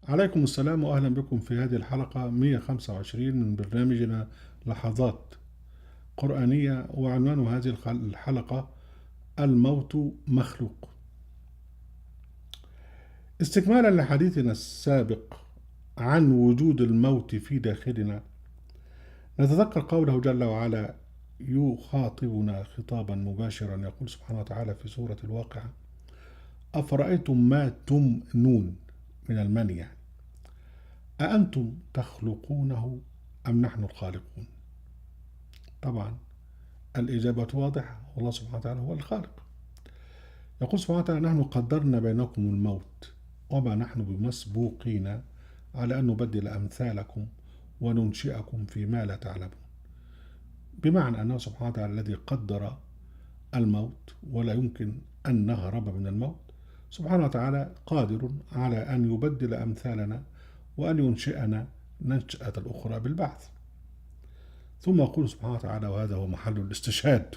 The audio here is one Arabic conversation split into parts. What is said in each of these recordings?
عليكم السلام وأهلا بكم في هذه الحلقة 125 من برنامجنا لحظات قرآنية، وعنوان هذه الحلقة الموت مخلوق. استكمالا لحديثنا السابق عن وجود الموت في داخلنا، نتذكر قوله جل وعلا يخاطبنا خطابا مباشرا، يقول سبحانه وتعالى في سورة الواقعة: أفرأيتم ما تمنون من المني، يعني أأنتم تخلقونه أم نحن الخالقون؟ طبعا الإجابة واضحة، والله سبحانه وتعالى هو الخالق. يقول سبحانه وتعالى: نحن قدرنا بينكم الموت وما نحن بمسبوقين على أن نبدل أمثالكم وننشئكم فيما لا تعلمون. بمعنى أنه سبحانه وتعالى الذي قدر الموت ولا يمكن أن نهرب من الموت، سبحانه وتعالى قادر على أن يبدل أمثالنا وأن ينشئنا نشأة الأخرى بالبعث. ثم يقول سبحانه وتعالى، وهذا هو محل الاستشهاد،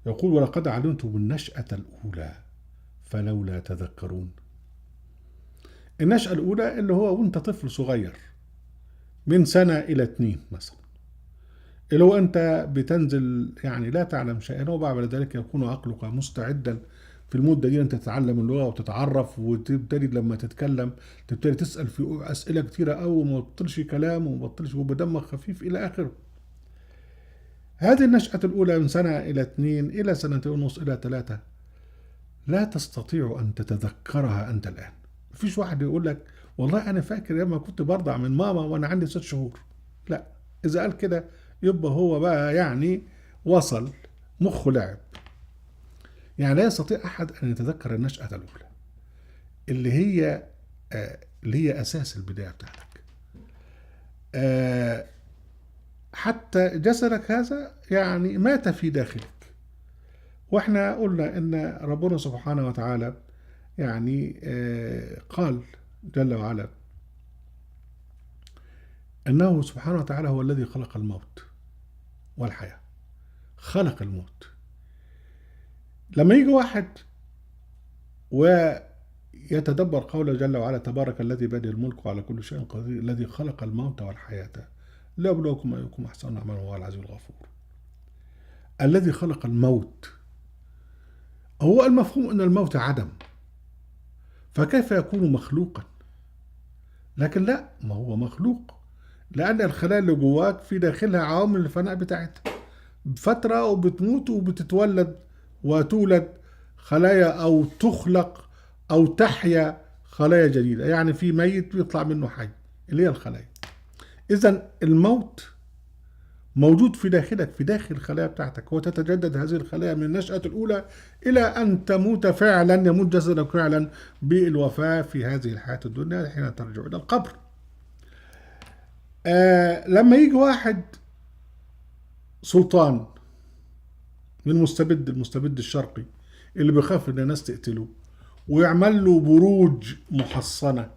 يقول: ولقد علمتم النشأة الأولى فلولا تذكرون. النشأة الأولى اللي هو وانت طفل صغير من سنة إلى 2 مثلا، اللي هو أنت بتنزل يعني لا تعلم شيئا، وبعد ذلك يكون عقلك مستعدا في المدة دي أنت تتعلم اللغة وتتعرف، وتبتدي لما تتكلم تبتدي تسأل في أسئلة كتيرة أوي، وما تبطلش كلام وما تبطلش وبدمك خفيف إلى آخره. هذه النشأة الأولى من سنة إلى 2 إلى 2.5 إلى 3 لا تستطيع أن تتذكرها أنت الآن. مفيش واحد يقول لك والله أنا فاكر لما كنت برضع من ماما وأنا عندي 6 شهور. لا، إذا قال كده يبقى هو بقى يعني وصل مخه لعب. يعني لا يستطيع أحد أن يتذكر النشأة الأولى اللي هي أساس البداية بتاعتك. حتى جسدك هذا يعني مات في داخلك. واحنا قلنا ان ربنا سبحانه وتعالى يعني قال جل وعلا انه سبحانه وتعالى هو الذي خلق الموت والحياة. خلق الموت. لما يجي واحد ويتدبر قوله جل وعلا: تبارك الذي بيده الملك وعلى كل شيء قدير الذي خلق الموت والحياة ليبلوكم أيكم أحسن عملا وهو العزيز الغفور. الذي خلق الموت، هو المفهوم أن الموت عدم، فكيف يكون مخلوقا؟ لكن لا، ما هو مخلوق، لأن الخلايا اللي جواك في داخلها عوامل الفناء بتاعتها فترة وبتموت وبتتولد وتولد خلايا، أو تخلق أو تحيا خلايا جديدة. يعني في ميت بيطلع منه حي اللي هي الخلايا. إذن الموت موجود في داخلك، في داخل الخلايا بتاعتك، وتتجدد هذه الخلايا من النشأة الأولى إلى أن تموت فعلا، يموت جسدك فعلا بالوفاة في هذه الحياة الدنيا حين ترجع إلى القبر. لما يجي واحد سلطان من المستبد الشرقي اللي بيخاف ان الناس تقتله ويعمل له بروج محصنة،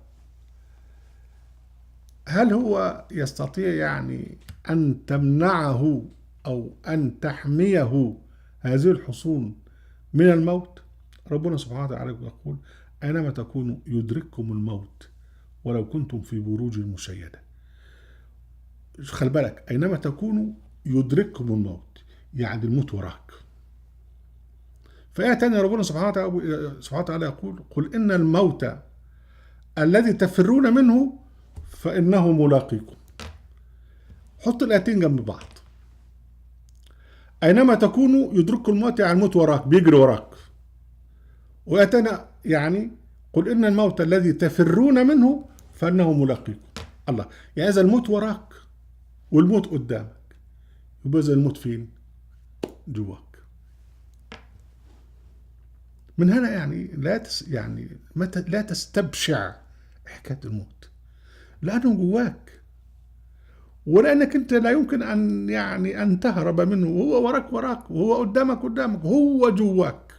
هل هو يستطيع يعني أن تمنعه أو أن تحميه هذه الحصون من الموت؟ ربنا سبحانه وتعالى يقول: أينما تكونوا يدرككم الموت ولو كنتم في بروج مشيدة. خلي بالك، أينما تكونوا يدرككم الموت، يعني الموت وراك. فآية تانية ربنا سبحانه وتعالى يقول: قل إن الموت الذي تفرون منه فإنه ملاقيكم. حط الآيتين جنب بعض. أينما تكونوا يدرككم الموت، يعني الموت وراك، بيجري وراك. وآية تانية يعني قل إن الموت الذي تفرون منه فإنه ملاقيكم. الله، يعني إذا الموت وراك والموت قدامك، يبقى إذا الموت فين؟ جواك. من هنا يعني لا تستبشع حكاية الموت، لأنه جواك، ولأنك أنت لا يمكن أن تهرب منه، وهو وراك وهو قدامك هو جواك.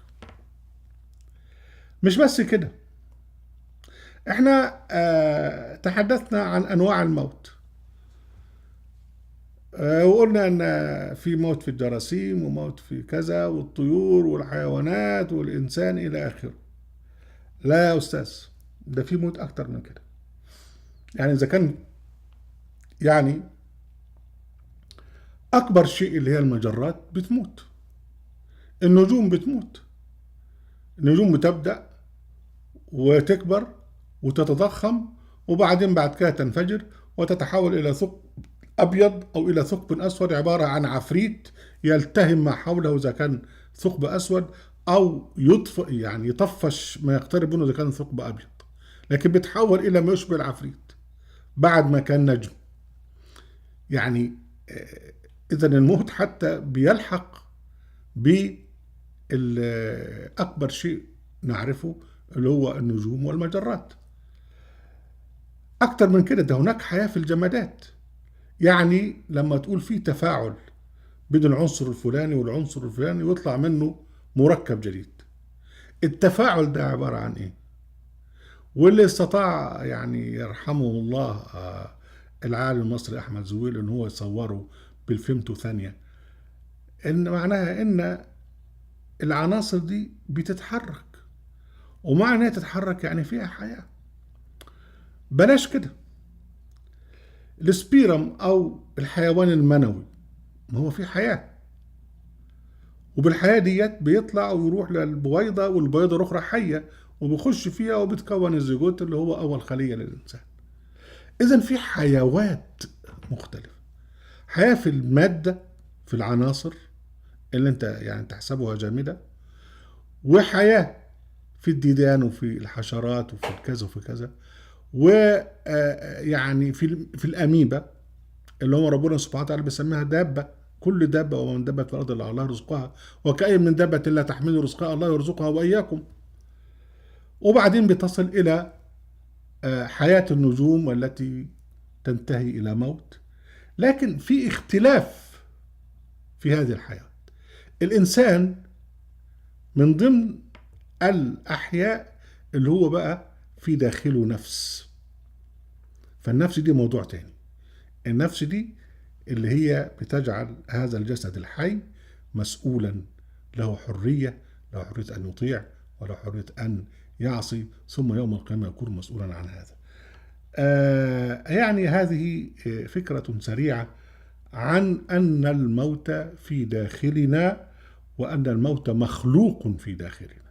مش بس كده، احنا تحدثنا عن أنواع الموت، وقلنا أن في موت في الجراثيم وموت في كذا والطيور والحيوانات والإنسان إلى آخره. لا يا أستاذ، ده في موت أكتر من كده. يعني إذا كان يعني أكبر شيء اللي هي المجرات بتموت، النجوم بتموت، النجوم بتبدأ وتكبر وتتضخم، وبعدين بعد كده تنفجر وتتحول إلى ثقب أبيض أو إلى ثقب أسود، عبارة عن عفريت يلتهم ما حوله إذا كان ثقب أسود، أو يطفئ يعني يطفش ما يقترب منه إذا كان ثقب أبيض، لكن بيتحول إلى ما يشبه العفريت بعد ما كان نجم. يعني إذا الموت حتى بيلحق بأكبر شيء نعرفه اللي هو النجوم والمجرات. أكتر من كده، ده هناك حياة في الجمادات. يعني لما تقول في تفاعل بين العنصر الفلاني والعنصر الفلاني ويطلع منه مركب جديد، التفاعل ده عبارة عن إيه؟ واللي استطاع يعني يرحمه الله العالم المصري أحمد زويل إن هو يصوره بالفيمتو ثانية، إن معناها إن العناصر دي بتتحرك، ومعنى إنها تتحرك يعني فيها حياة. بلاش كده، السبيرم أو الحيوان المنوي ما هو فيه حياة، وبالحياة ديت بيطلع ويروح للبويضة، والبويضة الأخرى حية وبيخش فيها وبتكون الزيجوت اللي هو أول خلية للإنسان. إذا في حيوات مختلفة، حياة في المادة في العناصر اللي أنت يعني تحسبها جامدة، وحياة في الديدان وفي الحشرات وفي كذا وفي كذا، ويعني في الأميبا اللي هو ربنا سبحانه وتعالى بيسميها دابة. كل دابة ومن دابة في الأرض إلا الله رزقها وكأي من دابة لا تحمل رزقها الله يرزقها وإياكم. وبعدين بتصل إلى حياة النجوم التي تنتهي إلى موت. لكن في اختلاف في هذه الحياة. الإنسان من ضمن الأحياء اللي هو بقى في داخله نفس، فالنفس دي موضوع تاني. النفس دي اللي هي بتجعل هذا الجسد الحي مسؤولا، له حرية، له حرية أن يطيع وله حرية أن يعصي، ثم يوم القيامة يكون مسؤولا عن هذا. يعني هذه فكرة سريعة عن أن الموت في داخلنا، وأن الموت مخلوق في داخلنا.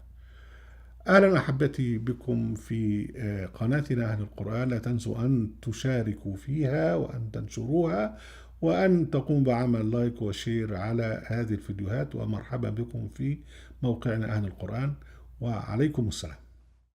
أهلا أحبتي بكم في قناتنا أهل القرآن. لا تنسوا أن تشاركوا فيها وأن تنشروها وأن تقوم بعمل لايك وشير على هذه الفيديوهات، ومرحبا بكم في موقعنا أهل القرآن، وعليكم السلام.